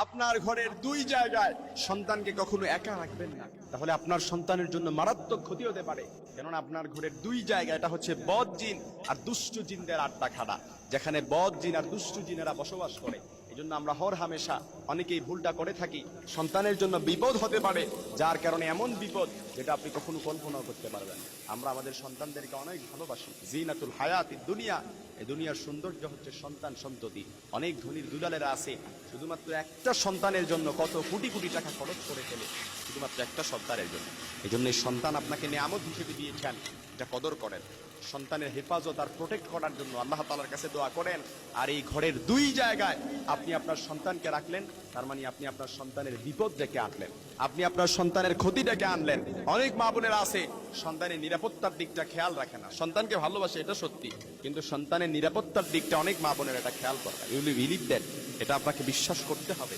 আপনার ঘরের দুই জায়গায় সন্তানকে কখনো একা রাখবেন না, তাহলে আপনার সন্তানের জন্য মারাত্মক ক্ষতি হতে পারে। কেননা আপনার ঘরের দুই জায়গা, এটা হচ্ছে বদ জিন আর দুষ্ট জিনদের আড্ডাখানা, যেখানে বদ জিন আর দুষ্ট জিনেরা বসবাস করে। এই জন্য আমরা হর হামেশা অনেকেই ভুলটা করে থাকি, সন্তানের জন্য বিপদ হতে পারে, যার কারণে এমন বিপদ যেটা আপনি কখনো কল্পনাও করতে পারবেন। আমরা আমাদের সন্তানদেরকে অনেক ভালোবাসি। জিনাতুল হায়াতিদ দুনিয়া, এই দুনিয়ার সৌন্দর্য হচ্ছে সন্তান সন্ততি। অনেক ধনীর দুলালেরা আছে শুধুমাত্র একটা সন্তানের জন্য কত কোটি কোটি টাকা খরচ করে ফেলে, শুধুমাত্র একটা সন্তানের জন্য। এই জন্য এই সন্তান আপনাকে নিয়ামত হিসেবে দিয়েছেন, এটা কদর করেন। সন্তানের হেফাজত আর প্রোটেক্ট করার জন্য আল্লাহ তাআলার কাছে দোয়া করেন। আর এই ঘরের দুই জায়গায় আপনি আপনার সন্তানকে রাখলেন, তার মানে আপনি আপনার সন্তানের বিপদ ডেকে আনলেন, আপনি আপনার সন্তানের ক্ষতি ডেকে আনলেন। অনেক মা বোনেরা আছে সন্তানের নিরাপত্তার দিকটা খেয়াল রাখে না। সন্তানকে ভালোবাসে, এটা সত্যি, কিন্তু সন্তানের নিরাপত্তার দিকটা অনেক মা বোনের এটা খেয়াল করে না। ইউ বিলিভ দ্যাট, এটা আপনাকে বিশ্বাস করতে হবে।